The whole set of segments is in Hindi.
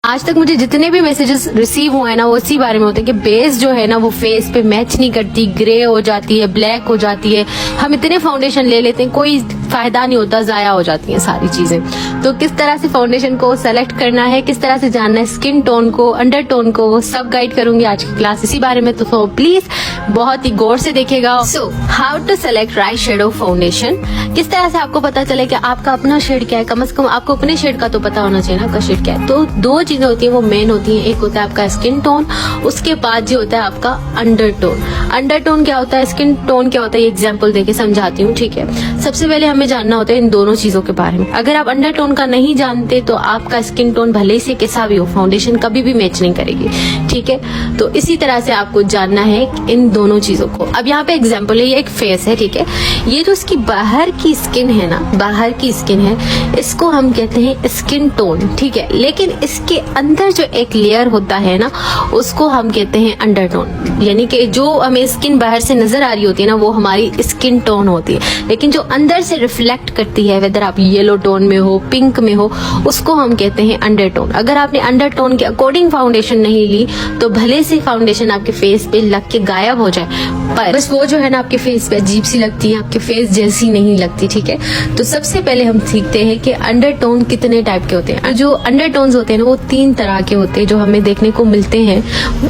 आज तक मुझे जितने भी मैसेजेस रिसीव हुए हैं ना, वो इसी बारे में होते हैं कि बेस जो है ना वो फेस पे मैच नहीं करती, ग्रे हो जाती है, ब्लैक हो जाती है। हम इतने फाउंडेशन ले लेते हैं, कोई फायदा नहीं होता, जाया हो जाती हैं सारी चीजें। तो किस तरह से फाउंडेशन को सेलेक्ट करना है, किस तरह से जानना है स्किन टोन को, अंडर टोन को, वो सब गाइड करूंगी आज की क्लास इसी बारे में। तो प्लीज बहुत ही गौर से देखेगा। So how to select right shade of foundation, किस तरह से आपको पता चले कि आपका अपना शेड क्या है। कम से कम आपको अपने शेड का तो पता होना चाहिए ना, आपका शेड क्या है। तो दो चीजें होती है वो मेन होती है, एक होता है आपका स्किन टोन, उसके बाद जो होता है आपका अंडर टोन। अंडर टोन क्या होता है, स्किन टोन क्या होता है, ये एग्जाम्पल देके समझाती हूँ, ठीक है। सबसे पहले हमें जानना होता है इन दोनों चीजों के बारे में। अगर आप अंडर टोन का नहीं जानते तो आपका स्किन टोन भले से कैसा भी हो, फाउंडेशन कभी भी मैच नहीं करेगी, ठीक है। तो इसी तरह से आपको जानना है इन दोनों चीजों को। अब यहाँ पे एग्जाम्पल है, ये एक फेस है, ठीक है। ये जो इसकी बाहर की स्किन है ना, बाहर की स्किन है, इसको हम कहते हैं स्किन टोन, ठीक है। लेकिन इसके अंदर जो एक लेयर होता है ना, उसको हम कहते हैं अंडर टोन। यानी कि जो हमें स्किन बाहर से नजर आ रही होती है ना, वो हमारी स्किन टोन होती है। लेकिन जो अंदर से रिफ्लेक्ट करती है, वेदर आप येलो टोन में हो, पिंक में हो, उसको हम कहते हैं अंडर टोन। अगर आपने अंडर टोन के अकॉर्डिंग फाउंडेशन नहीं ली तो भले से फाउंडेशन आपके फेस पे लग के गायब हो जाए, पर बस वो जो है ना आपके फेस पे अजीब सी लगती है, आपके फेस जैसी नहीं लगती, ठीक है। तो सबसे पहले हम सीखते हैं कि अंडर टोन कितने टाइप के होते हैं। जो अंडर टोन्स होते हैं ना, वो 3 तरह के होते हैं जो हमें देखने को मिलते हैं।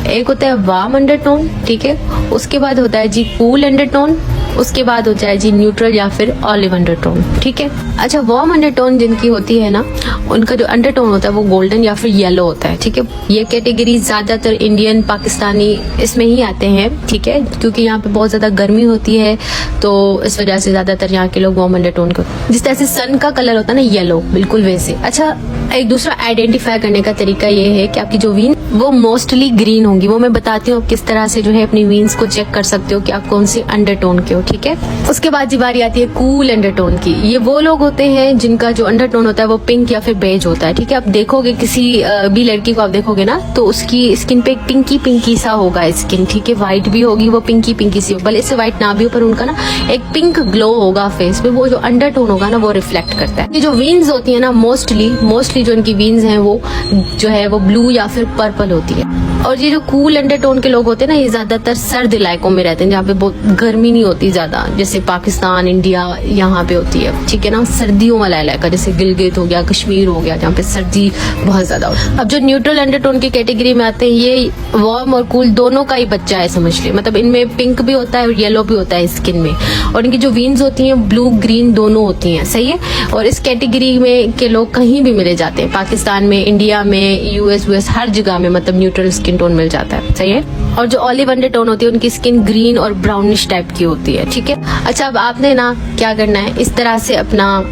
एक होता है वार्म अंडर टोन, ठीक है। उसके बाद होता है जी कूल अंडर टोन, उसके बाद होता है जी न्यूट्रल या फिर ऑलिव अंडरटोन, ठीक है। अच्छा, वार्म अंडरटोन जिनकी होती है ना, उनका जो अंडरटोन होता है वो गोल्डन या फिर येलो होता है, ठीक है। ये कैटेगरी ज्यादातर इंडियन, पाकिस्तानी इसमें ही आते हैं, ठीक है, क्योंकि यहाँ पे बहुत ज्यादा गर्मी होती है, तो इस वजह से ज्यादातर यहाँ के लोग वार्म अंडरटोन को, जिस तरह से सन का कलर होता है ना येलो, बिल्कुल वैसे। अच्छा, एक दूसरा आइडेंटिफाई करने का तरीका ये है कि आपकी जो वीन वो मोस्टली ग्रीन होंगी। वो मैं बताती हूँ किस तरह से जो है अपनी वीन्स को चेक कर सकते हो कि आप कौन सी अंडरटोन के हो, ठीक है। उसके बाद जी बारी आती है कूल अंडरटोन की। ये वो लोग होते हैं जिनका जो अंडरटोन होता है वो पिंक या फिर बेज होता है, ठीक है। आप देखोगे किसी भी लड़की को आप देखोगे ना, तो उसकी स्किन पे एक पिंकी पिंकी सा होगा स्किन, ठीक है। व्हाइट भी होगी, वो पिंकी पिंकी सी, भले इससे व्हाइट ना भी हो, पर उनका ना एक पिंक ग्लो होगा फेस पे। वो जो अंडरटोन होगा ना वो रिफ्लेक्ट करता है। ये जो वीन्स होती है ना, मोस्टली जो इनकी वीन्स हैं वो जो है वो ब्लू या फिर पर्पल होती है। और ये जो कूल अंडरटोन के लोग होते हैं ना, ये ज्यादातर सर्द इलाकों में रहते हैं जहाँ पे बहुत गर्मी नहीं होती ज्यादा, जैसे पाकिस्तान, इंडिया, यहाँ पे होती है, ठीक है ना। सर्दियों वाला इलाका जैसे गिलगित हो गया, कश्मीर हो गया, जहाँ पे सर्दी बहुत ज्यादा होती है। अब जो न्यूट्रल अंडरटोन की कैटेगरी में आते हैं, ये वार्म और कूल दोनों का ही बच्चा है, समझ लिया। मतलब इनमें पिंक भी होता है और येलो भी होता है स्किन में, और इनकी जो वीन्स होती हैं ब्लू ग्रीन दोनों होती हैं, सही है। और इस कैटेगरी में के लोग कहीं भी मिले जाते हैं, पाकिस्तान में, इंडिया में, यूएस हर जगह में, मतलब न्यूट्रल स्किन टोन मिल जाता है, सही है। और जो ऑलिव अंडरटोन होती है उनकी स्किन ग्रीन और ब्राउनिश टाइप की होती है, ठीक है। अच्छा, अब आपने ना क्या करना है, इस तरह से अपना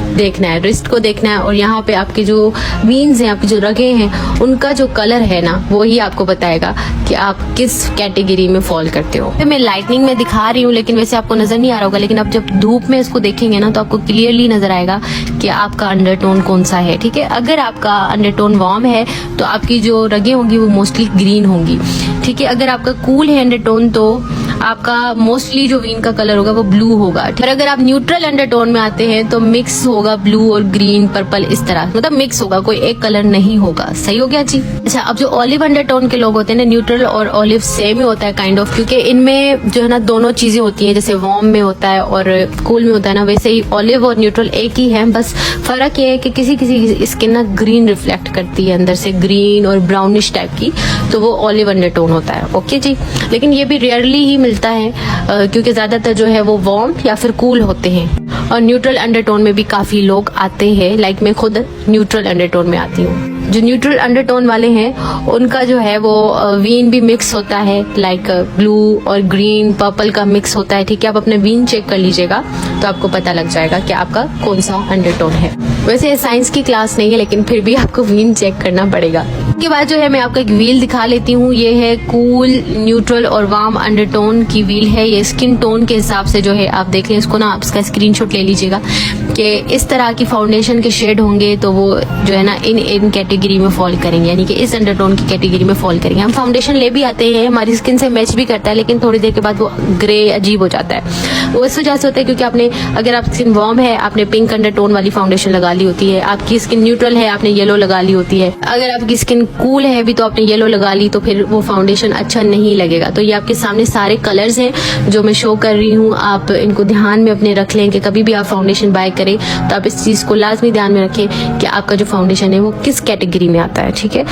देखना है, रिस्ट को देखना है, और यहाँ पे आपकी जो वीन्स हैं, आपकी जो रगें हैं, उनका जो कलर है ना, वो ही आपको बताएगा कि आप किस कैटेगरी में फॉल करते हो। मैं लाइटनिंग में दिखा रही हूँ, लेकिन वैसे आपको नजर नहीं आ रहा होगा, लेकिन आप जब धूप में इसको देखेंगे ना तो आपको क्लियरली नजर आएगा कि आपका अंडरटोन कौन सा है, ठीक है। अगर आपका अंडरटोन वार्म है तो आपकी जो रगें होंगी वो मोस्टली ग्रीन होंगी, ठीक है। अगर आपका कूल है अंडरटोन तो आपका मोस्टली जो वीन का कलर होगा वो ब्लू होगा। और अगर आप न्यूट्रल अंडरटोन में आते हैं तो मिक्स होगा ब्लू और ग्रीन, पर्पल, इस तरह, मतलब मिक्स होगा, कोई एक कलर नहीं होगा, सही हो गया जी। अच्छा, अब जो ऑलिव अंडरटोन के लोग होते हैं ना, न्यूट्रल और ऑलिव सेम ही होता है काइंड ऑफ, क्योंकि इनमें जो है ना दोनों चीजें होती हैं, जैसे वार्म में होता है और कूल में होता है ना, वैसे ही ऑलिव और न्यूट्रल एक ही है। बस फर्क ये है कि किसी किसी स्किन ना ग्रीन रिफ्लेक्ट करती है अंदर से, ग्रीन और ब्राउनिश टाइप की, तो वो ऑलिव अंडरटोन होता है, ओके जी। लेकिन ये भी रेयरली ही मिलता है, क्योंकि ज्यादातर जो है वो वार्म या फिर कूल होते हैं। और न्यूट्रल अंडरटोन में भी काफी लोग आते हैं, लाइक मैं खुद न्यूट्रल अंडरटोन में आती हूँ। जो न्यूट्रल अंडरटोन वाले हैं उनका जो है वो वीन भी मिक्स होता है, लाइक ब्लू और ग्रीन, पर्पल का मिक्स होता है, ठीक है। आप अपने वीन चेक कर लीजिएगा तो आपको पता लग जाएगा कि आपका कौन सा अंडरटोन है। वैसे साइंस की क्लास नहीं है, लेकिन फिर भी आपको वीन चेक करना पड़ेगा। के बाद जो है मैं आपको एक व्हील दिखा लेती हूँ। ये है कूल, न्यूट्रल और वार्म अंडरटोन की व्हील है। ये स्किन टोन के हिसाब से जो है आप देख लें इसको ना, आप इसका स्क्रीनशॉट ले लीजिएगा कि इस तरह की फाउंडेशन के शेड होंगे तो वो जो है ना इन कैटेगरी में फॉल करेंगे, यानी कि इस अंडरटोन की कैटेगरी में फॉल करेंगे। हम फाउंडेशन ले भी आते हैं, हमारी स्किन से मैच भी करता है, लेकिन थोड़ी देर के बाद वो ग्रे अजीब हो जाता है। वो इस वजह से होता है क्योंकि आपने, अगर आप स्किन वार्म है आपने पिंक अंडरटोन वाली फाउंडेशन लगा ली होती है, आपकी स्किन न्यूट्रल है आपने येलो लगा ली होती है, अगर आपकी स्किन कूल है भी तो आपने येलो लगा ली, तो फिर वो फाउंडेशन अच्छा नहीं लगेगा। तो ये आपके सामने सारे कलर्स हैं जो मैं शो कर रही हूँ, आप इनको ध्यान में अपने रख लें कि कभी भी आप फाउंडेशन बाय करें तो आप इस चीज को लाजमी ध्यान में रखें कि आपका जो फाउंडेशन है वो किस कैटेगरी में आता है, ठीक है,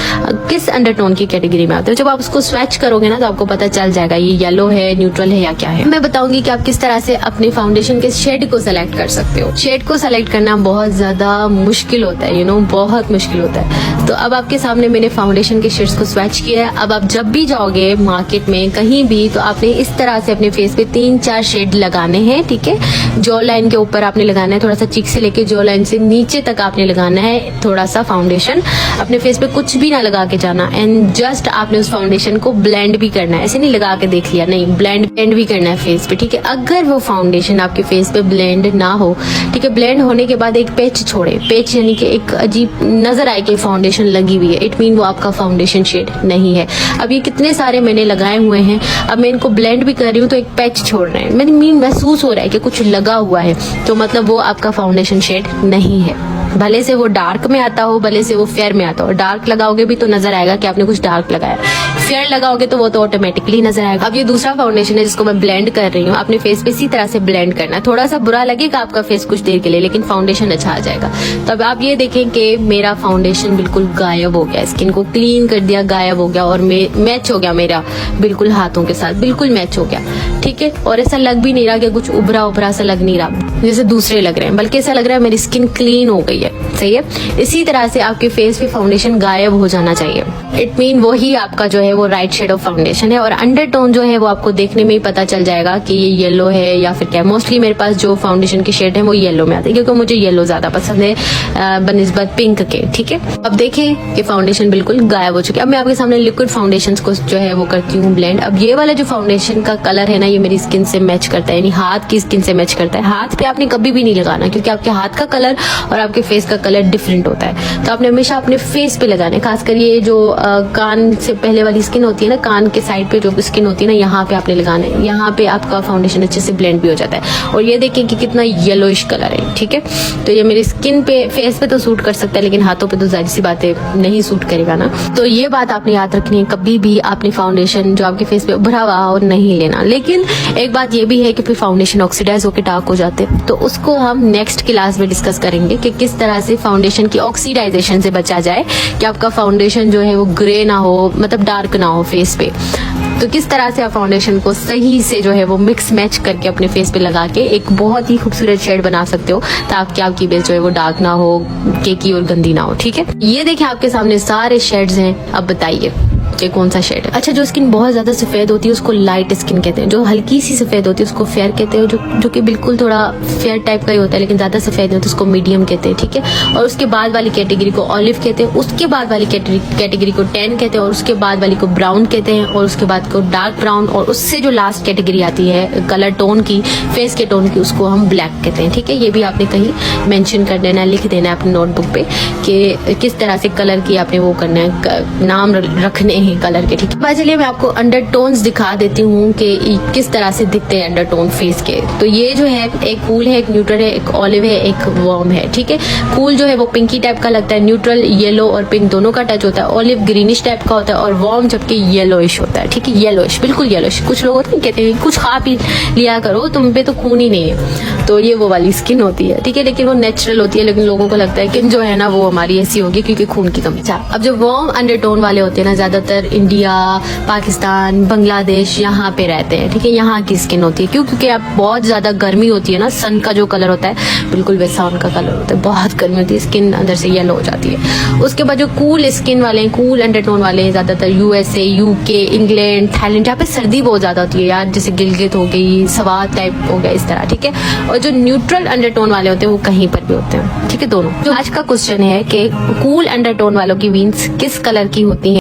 किस अंडरटोन की कैटेगरी में आता है। जब आप उसको स्वैच करोगे ना तो आपको पता चल जाएगा ये येलो है, न्यूट्रल है या क्या है। मैं बताऊंगी कि आप किस तरह से अपने फाउंडेशन के शेड को सेलेक्ट कर सकते हो। शेड को सेलेक्ट करना बहुत ज्यादा मुश्किल होता है, बहुत मुश्किल होता है। तो अब आपके सामने मैंने फाउंडेशन के शेड्स को स्वैच किया है। अब आप जब भी जाओगे मार्केट में कहीं भी तो आपने इस तरह से अपने फेस पे 3-4 शेड लगाने हैं, ठीक है। जॉ लाइन के ऊपर आपने लगाना है, थोड़ा सा चीक से लेके जॉ लाइन से नीचे तक आपने लगाना है थोड़ा सा फाउंडेशन। अपने फेस पे कुछ भी ना लगा के जाना, एंड जस्ट आपने उस फाउंडेशन को ब्लेंड भी करना है, ऐसे नहीं लगा के देख लिया, नहीं, ब्लेंड भी करना है फेस पे, ठीक है। अगर वो फाउंडेशन आपके फेस पे ब्लेंड ना हो, ठीक है, ब्लेंड होने के बाद एक पैच छोड़े, पैच यानी कि एक अजीब नजर आए कि फाउंडेशन लगी हुई है, इट मीन वो आपका फाउंडेशन शेड नहीं है। अब ये कितने सारे मैंने लगाए हुए हैं, अब मैं इनको ब्लेंड भी कर रही हूँ तो एक पैच छोड़ रहे हैं, मैंने महसूस हो रहा है कि कुछ लगा हुआ है, तो मतलब वो आपका फाउंडेशन शेड नहीं है। भले से वो डार्क में आता हो, भले से वो फेयर में आता हो, डार्क लगाओगे भी तो नजर आएगा कि आपने कुछ डार्क लगाया, फेयर लगाओगे तो वो तो ऑटोमेटिकली नजर आएगा। अब ये दूसरा फाउंडेशन है जिसको मैं ब्लेंड कर रही हूँ, अपने फेस पे इसी तरह से ब्लेंड करना है। थोड़ा सा बुरा लगेगा आपका फेस कुछ देर के लिए, लेकिन फाउंडेशन अच्छा आ जाएगा। तो अब आप ये देखें कि मेरा फाउंडेशन बिल्कुल गायब हो गया, स्किन को क्लीन कर दिया, गायब हो गया और मैच हो गया मेरा बिल्कुल हाथों के साथ, बिल्कुल मैच हो गया, ठीक है। और ऐसा लग भी नहीं रहा कि कुछ उभरा सा लग नहीं रहा जैसे दूसरे लग रहे हैं, बल्कि ऐसा लग रहा है मेरी स्किन क्लीन हो गई है, सही है। इसी तरह से आपके फेस पे फाउंडेशन गायब हो जाना चाहिए, इट मीन वो ही आपका जो है वो राइट शेड ऑफ फाउंडेशन है। और अंडरटोन जो है वो आपको देखने में ही पता चल जाएगा कि ये येलो है या फिर क्या। मोस्टली मेरे पास जो फाउंडेशन के शेड है वो येलो में आते हैं क्योंकि मुझे येलो ज्यादा पसंद है बनिस्बत पिंक के, ठीक है। अब देखें कि फाउंडेशन बिल्कुल गायब हो चुकी है। अब मैं आपके सामने लिक्विड फाउंडेशन को जो है वो करती हूँ ब्लेंड। अब ये वाला जो फाउंडेशन का कलर है ना, ये मेरी स्किन से मैच करता है, यानी हाथ की स्किन से मैच करता है। हाथ पे आपने कभी भी नहीं लगाना क्योंकि आपके हाथ का कलर और आपके फेस का कलर डिफरेंट होता है, तो आपने हमेशा अपने फेस पे लगाना है। खासकर ये जो कान से पहले वाली स्किन होती है ना, कान के साइड पे जो स्किन होती है ना, यहाँ पे आपने लगाना है, यहाँ पे आपका फाउंडेशन अच्छे से ब्लेंड भी हो जाता है। और ये देखिए कि कितना येलोइश कलर है, ठीक है। तो ये मेरी स्किन पे, फेस पे तो सूट कर सकता है, लेकिन हाथों पे तो जाहिर सी बात है नहीं सूट करेगा ना। तो ये बात आपने याद रखनी है, कभी भी आपने फाउंडेशन जो आपके फेस पे उभरा हुआ हो नहीं लेना। लेकिन एक बात ये भी है कि फिर फाउंडेशन ऑक्सीडाइज होकर डार्क हो जाते हैं, तो उसको हम नेक्स्ट क्लास में डिस्कस करेंगे कि किस तरह से फाउंडेशन की ऑक्सीडाइजेशन से बचा जाए कि आपका फाउंडेशन जो है वो ग्रे ना हो, मतलब डार्क ना हो फेस पे। तो किस तरह से आप फाउंडेशन को सही से जो है वो मिक्स मैच करके अपने फेस पे लगा के एक बहुत ही खूबसूरत शेड बना सकते हो, ताकि आपकी बेस जो है वो डार्क ना हो, केकी और गंदी ना हो, ठीक है। ये देखिए आपके सामने सारे शेड्स हैं। अब बताइए कि कौन सा शेड है। अच्छा, जो स्किन बहुत ज्यादा सफेद होती है उसको लाइट स्किन कहते हैं, जो हल्की सी सफेद होती है उसको फेयर कहते हैं, जो कि बिल्कुल थोड़ा फेयर टाइप का ही होता है लेकिन ज्यादा सफेद नहीं होता उसको मीडियम कहते हैं, ठीक है। और उसके बाद वाली कैटेगरी को ऑलिव कहते हैं, उसके बाद वाली कैटेगरी को टैन कहते हैं, और उसके बाद वाली को ब्राउन कहते हैं, और उसके बाद को डार्क ब्राउन, और उससे जो लास्ट कैटेगरी आती है कलर टोन की, फेस के टोन की, उसको हम ब्लैक कहते हैं, ठीक है। ये भी आपने कहीं मेंशन कर देना है, लिख देना है अपनी नोटबुक पे कि किस तरह से कलर की आपने वो करना है, नाम रखने हैं कलर के, ठीक है। चलिए मैं आपको अंडरटोन्स दिखा देती हूँ कि किस तरह से दिखते हैं अंडरटोन फेस के। तो ये जो है एक कूल है, एक न्यूट्रल है, एक ऑलिव है, एक वार्म है, ठीक है। कूल जो है वो पिंकी टाइप का लगता है, न्यूट्रल येलो और पिंक दोनों का टच होता है, ऑलिव ग्रीनिश टाइप का होता है, और वार्म जबकि येलोइश होता है, ठीक है। येलोइश, बिल्कुल येलोइश। कुछ लोग होते हैं कहते हैं कुछ खा पी लिया करो, तुम पे तो खून ही नहीं है, तो ये वो वाली स्किन होती है, ठीक है। लेकिन वो नेचुरल होती है, लेकिन लोगों को लगता है कि जो है ना वो हमारी ऐसी होगी क्योंकि खून की कमी। अब जो वार्म अंडरटोन वाले होते हैं ना, ज्यादातर ज्यादातर इंडिया, पाकिस्तान, बांग्लादेश यहाँ पे रहते हैं, ठीक है, यहाँ की स्किन होती है। क्यों? क्योंकि अब बहुत ज्यादा गर्मी होती है ना, सन का जो कलर होता है बिल्कुल वैसा उनका कलर होता है, बहुत गर्मी होती है, स्किन अंदर से येलो हो जाती है। उसके बाद जो कूल स्किन वाले हैं, कूल अंडरटोन वाले हैं, ज्यादातर यूएसए, यूके, इंग्लैंड, थाईलैंड, जहाँ पे सर्दी बहुत ज्यादा होती है यार, जैसे गिलगित हो गई, सवात टाइप हो गया, इस तरह, ठीक है। और जो न्यूट्रल अंडरटोन वाले होते हैं वो कहीं पर भी होते हैं, ठीक है, दोनों। जो आज का क्वेश्चन है कि कूल अंडरटोन वालों की वीन्स किस कलर की होती हैं।